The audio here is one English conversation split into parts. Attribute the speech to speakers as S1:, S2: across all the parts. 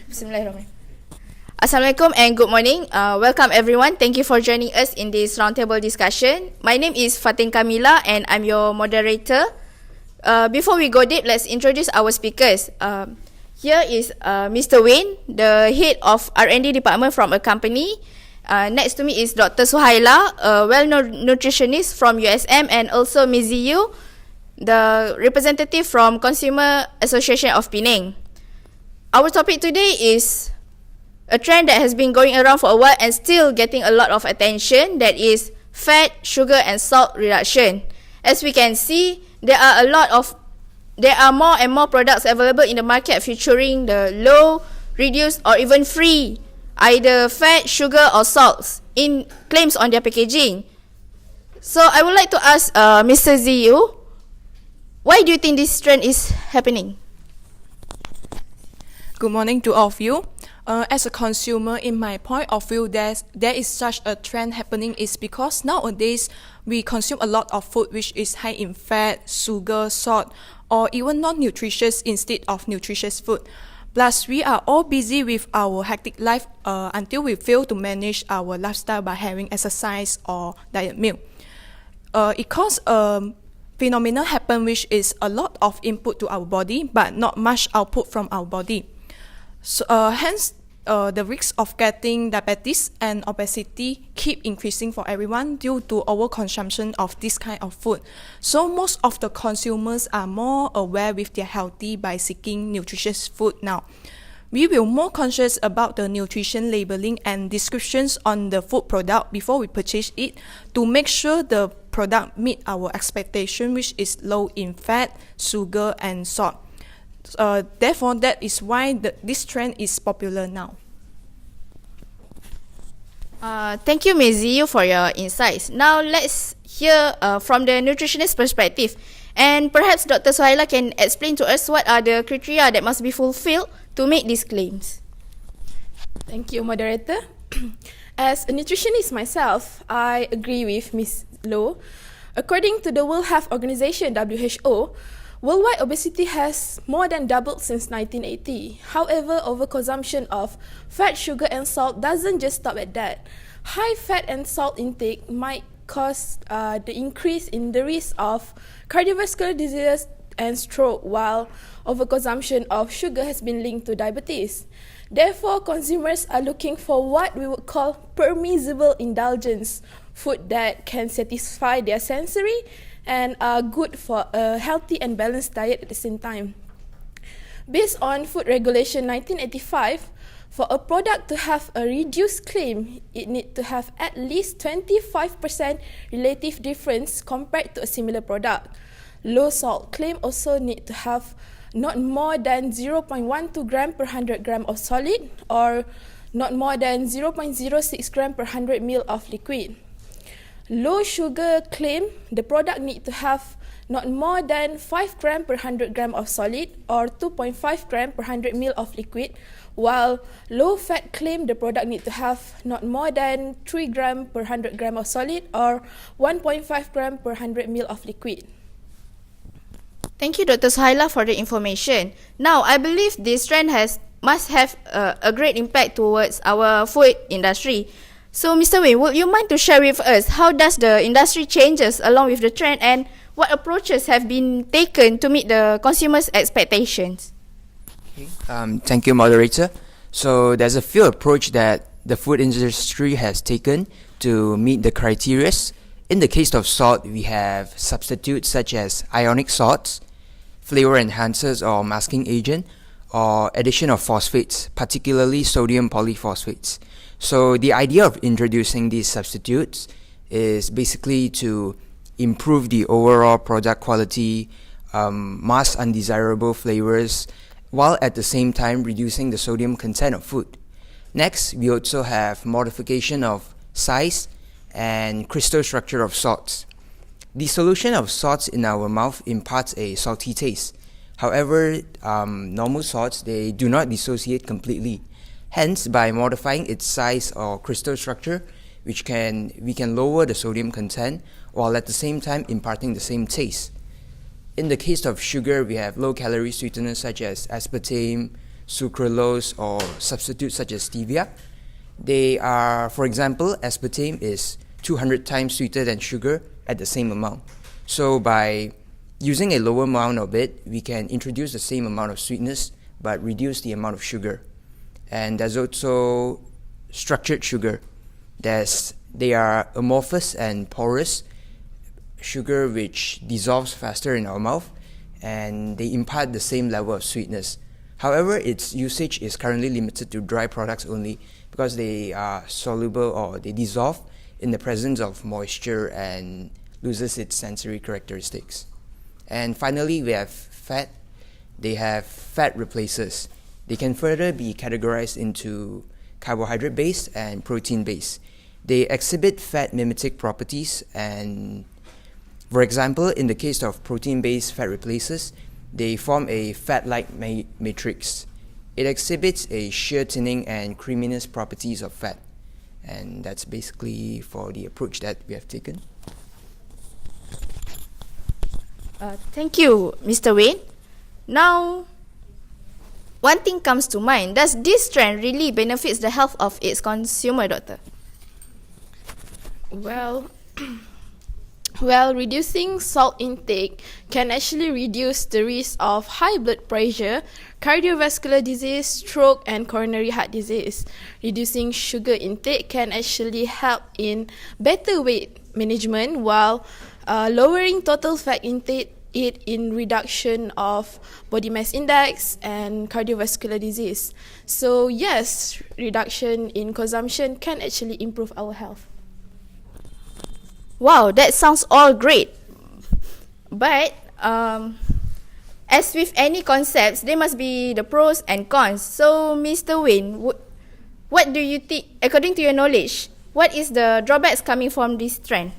S1: Bismillahirrahmanirrahim. Assalamualaikum and good morning. Welcome everyone. Thank you for joining us in this roundtable discussion. My name is Fatin Kamila and I'm your moderator. Before we go deep, let's introduce our speakers. Here is Mr. Wayne, the head of R&D department from a company. Next to me is Dr. Suhaila, a well-known nutritionist from USM, and also Ms. Zhi Yu, the representative from Consumer Association of Penang. Our topic today is a trend that has been going around for a while and still getting a lot of attention, that is fat, sugar and salt reduction. As we can see, there are more and more products available in the market featuring the low, reduced or even free either fat, sugar or salts in claims on their packaging. So I would like to ask Mr. Zhi Yu, why do you think this trend is happening?
S2: Good morning to all of you. As a consumer, in my point of view, there is such a trend happening is because nowadays we consume a lot of food which is high in fat, sugar, salt, or even non-nutritious instead of nutritious food. Plus, we are all busy with our hectic life until we fail to manage our lifestyle by having exercise or diet meal. It causes a phenomenon happen which is a lot of input to our body but not much output from our body. So, hence, the risk of getting diabetes and obesity keep increasing for everyone due to overconsumption of this kind of food. So most of the consumers are more aware with their healthy by seeking nutritious food now. We will more conscious about the nutrition labeling and descriptions on the food product before we purchase it to make sure the product meet our expectation, which is low in fat, sugar and salt. Therefore, that is why this trend is popular now.
S1: Thank you, Ms. Zhi Yu, for your insights. Now, let's hear from the nutritionist perspective. And perhaps Dr. Suhaila can explain to us what are the criteria that must be fulfilled to make these claims.
S3: Thank you, moderator. As a nutritionist myself, I agree with Ms. Loh. According to the World Health Organization, WHO, worldwide obesity has more than doubled since 1980. However, overconsumption of fat, sugar and salt doesn't just stop at that. High fat and salt intake might cause the increase in the risk of cardiovascular diseases and stroke, while overconsumption of sugar has been linked to diabetes. Therefore, consumers are looking for what we would call permissible indulgence, food that can satisfy their sensory and are good for a healthy and balanced diet at the same time. Based on Food Regulation 1985, for a product to have a reduced claim, it needs to have at least 25% relative difference compared to a similar product. Low salt claim also need to have not more than 0.12 gram per 100 gram of solid or not more than 0.06 gram per 100 ml of liquid. Low sugar claim, the product need to have not more than 5 gram per 100 gram of solid or 2.5 gram per 100 ml of liquid, while low fat claim, the product need to have not more than 3 gram per 100 gram of solid or 1.5 gram per 100 ml of liquid.
S1: Thank you, Dr. Suhaila, for the information. Now, I believe this trend must have a great impact towards our food industry. So, Mr. Wayne, would you mind to share with us how does the industry changes along with the trend and what approaches have been taken to meet the consumers' expectations?
S4: Thank you, moderator. So, there's a few approach that the food industry has taken to meet the criteria. In the case of salt, we have substitutes such as ionic salts, flavor enhancers or masking agent, or addition of phosphates, particularly sodium polyphosphates. So the idea of introducing these substitutes is basically to improve the overall product quality, mask undesirable flavors, while at the same time reducing the sodium content of food. Next, we also have modification of size and crystal structure of salts. The solution of salts in our mouth imparts a salty taste. However, normal salts, they do not dissociate completely. Hence, by modifying its size or crystal structure, we can lower the sodium content while at the same time imparting the same taste. In the case of sugar, we have low-calorie sweeteners such as aspartame, sucralose, or substitutes such as stevia. They are, for example, aspartame is 200 times sweeter than sugar at the same amount. So by using a lower amount of it, we can introduce the same amount of sweetness but reduce the amount of sugar. And there's also structured sugar. They are amorphous and porous sugar which dissolves faster in our mouth, and they impart the same level of sweetness. However, its usage is currently limited to dry products only because they are soluble or they dissolve in the presence of moisture and loses its sensory characteristics. And finally, we have fat. They have fat replacers. They can further be categorized into carbohydrate-based and protein-based. They exhibit fat mimetic properties, and for example, in the case of protein-based fat replacers, they form a fat-like matrix. It exhibits a shear thinning and creaminess properties of fat. And that's basically for the approach that we have taken.
S1: Thank you, Mr. Wayne. Now, one thing comes to mind. Does this trend really benefits the health of its consumer, Doctor?
S3: Well, reducing salt intake can actually reduce the risk of high blood pressure, cardiovascular disease, stroke, and coronary heart disease. Reducing sugar intake can actually help in better weight management, while lowering total fat intake in reduction of body mass index and cardiovascular disease. So yes, reduction in consumption can actually improve our health.
S1: Wow, that sounds all great. But as with any concepts, there must be the pros and cons. So, Mr. Wayne, what do you think, according to your knowledge, what is the drawbacks coming from this trend?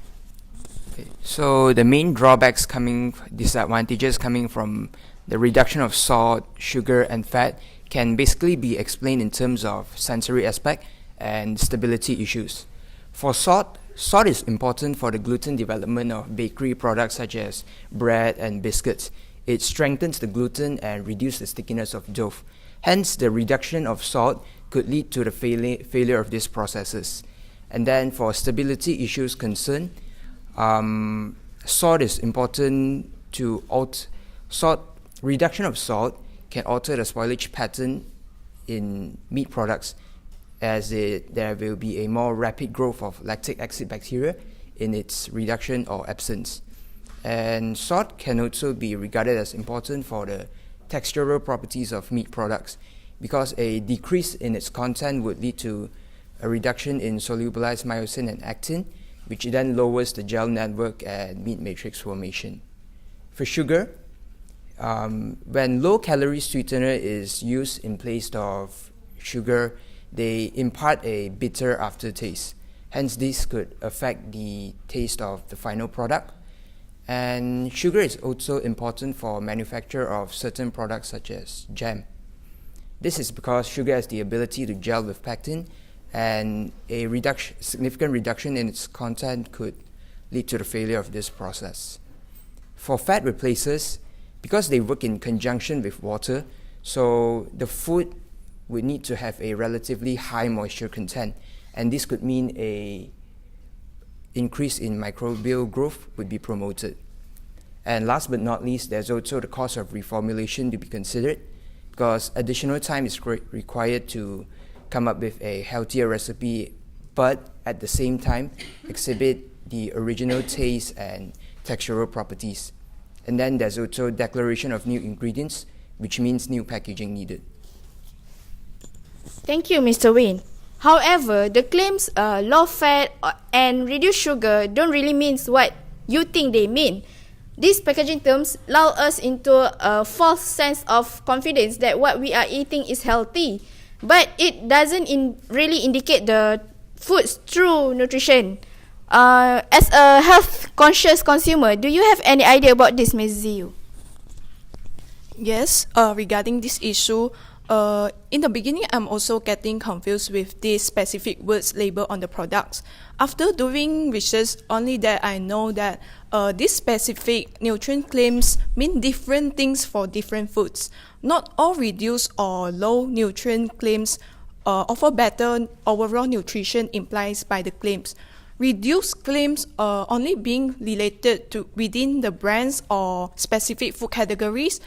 S4: Okay, so the main disadvantages coming from the reduction of salt, sugar, and fat can basically be explained in terms of sensory aspect and stability issues. For salt is important for the gluten development of bakery products such as bread and biscuits. It strengthens the gluten and reduces the stickiness of dough. Hence, the reduction of salt could lead to the failure of these processes. And then for stability issues concerned, salt is important to reduction of salt can alter the spoilage pattern in meat products, as there will be a more rapid growth of lactic acid bacteria in its reduction or absence. And salt can also be regarded as important for the textural properties of meat products, because a decrease in its content would lead to a reduction in solubilized myosin and actin, which then lowers the gel network and meat matrix formation. For sugar, when low-calorie sweetener is used in place of sugar, they impart a bitter aftertaste. Hence, this could affect the taste of the final product. And sugar is also important for manufacture of certain products such as jam. This is because sugar has the ability to gel with pectin, and a significant reduction in its content could lead to the failure of this process. For fat replacers, because they work in conjunction with water, so the food would need to have a relatively high moisture content, and this could mean a increase in microbial growth would be promoted. And last but not least, there's also the cost of reformulation to be considered, because additional time is required to come up with a healthier recipe, but at the same time exhibit the original taste and textural properties. And then there's also declaration of new ingredients, which means new packaging needed.
S1: Thank you, Mr. Wayne. However, the claims low fat and reduced sugar don't really mean what you think they mean. These packaging terms lull us into a false sense of confidence that what we are eating is healthy, but it doesn't really indicate the food's true nutrition. As a health-conscious consumer, do you have any idea about this, Ms. Zhi Yu?
S2: Yes, regarding this issue, in the beginning, I'm also getting confused with these specific words labeled on the products. After doing research, only that I know that these specific nutrient claims mean different things for different foods. Not all reduced or low nutrient claims offer better overall nutrition implies by the claims. Reduced claims are only being related to within the brands or specific food categories,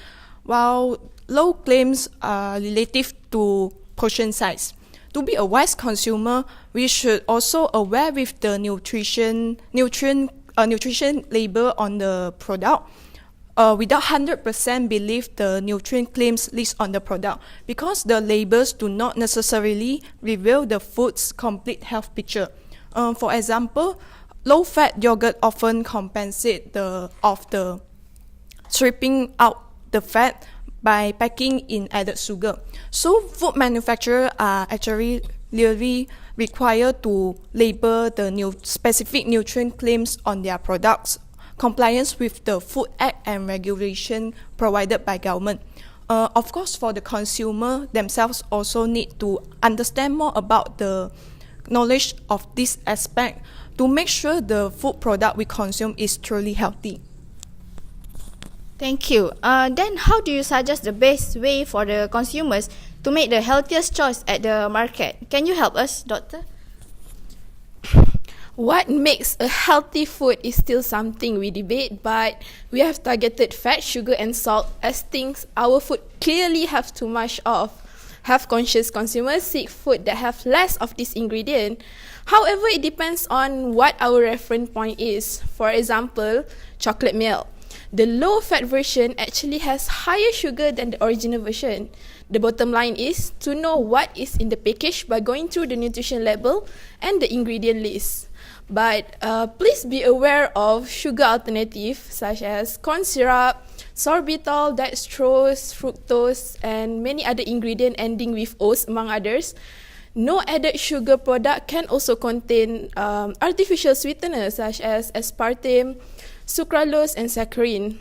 S2: while low claims are relative to portion size. To be a wise consumer, we should also aware with the nutrition label on the product. Without 100% believe the nutrient claims listed on the product, because the labels do not necessarily reveal the food's complete health picture. For example, low-fat yogurt often compensate the stripping out the fat by packing in added sugar. So food manufacturers are actually really required to label the specific nutrient claims on their products, compliance with the Food Act and regulation provided by government. Of course, for the consumer themselves also need to understand more about the knowledge of this aspect to make sure the food product we consume is truly healthy.
S1: Thank you. Then how do you suggest the best way for the consumers to make the healthiest choice at the market? Can you help us, Doctor?
S3: What makes a healthy food is still something we debate, but we have targeted fat, sugar and salt as things our food clearly have too much of. Health-conscious consumers seek food that have less of this ingredient. However, it depends on what our reference point is. For example, chocolate milk. The low-fat version actually has higher sugar than the original version. The bottom line is to know what is in the package by going through the nutrition label and the ingredient list. But please be aware of sugar alternatives such as corn syrup, sorbitol, dextrose, fructose, and many other ingredients ending with O's, among others. No added sugar product can also contain artificial sweeteners such as aspartame, sucralose, and saccharin.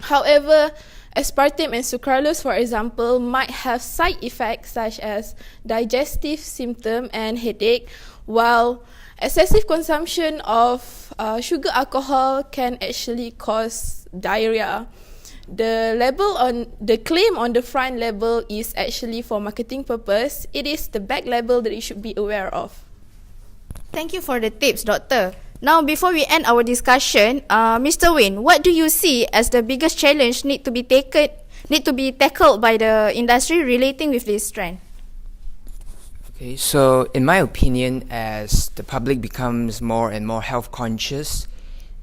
S3: However, aspartame and sucralose, for example, might have side effects such as digestive symptom and headache, while excessive consumption of sugar alcohol can actually cause diarrhea. The claim on the front label is actually for marketing purpose. It is the back label that you should be aware of.
S1: Thank you for the tips, Doctor. Now, before we end our discussion, Mr. Wayne, what do you see as the biggest challenge need to be tackled by the industry relating with this trend?
S4: Okay, so in my opinion, as the public becomes more and more health conscious,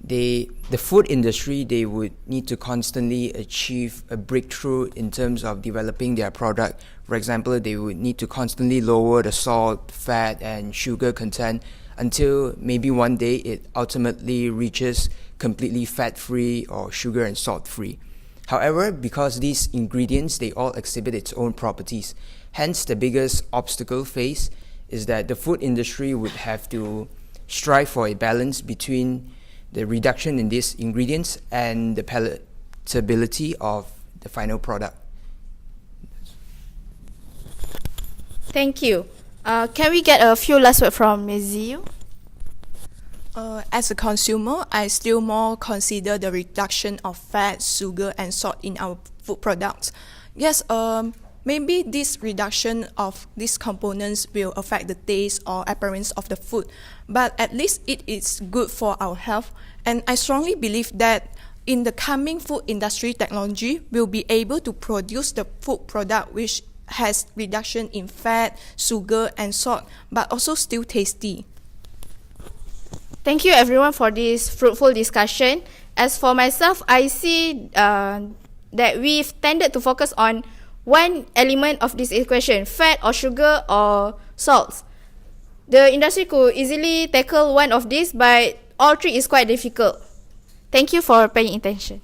S4: the food industry, they would need to constantly achieve a breakthrough in terms of developing their product. For example, they would need to constantly lower the salt, fat, and sugar content until maybe one day it ultimately reaches completely fat-free or sugar and salt-free. However, because these ingredients, they all exhibit its own properties, hence the biggest obstacle faced is that the food industry would have to strive for a balance between the reduction in these ingredients and the palatability of the final product.
S1: Thank you. Can we get a few last words from Ms. Zhi Yu?
S2: As a consumer, I still more consider the reduction of fat, sugar, and salt in our food products. Yes, maybe this reduction of these components will affect the taste or appearance of the food, but at least it is good for our health. And I strongly believe that in the coming food industry, technology will be able to produce the food product which has reduction in fat, sugar, and salt, but also still tasty.
S1: Thank you everyone for this fruitful discussion. As for myself, I see that we've tended to focus on one element of this equation, fat or sugar or salts. The industry could easily tackle one of these, but all three is quite difficult. Thank you for paying attention.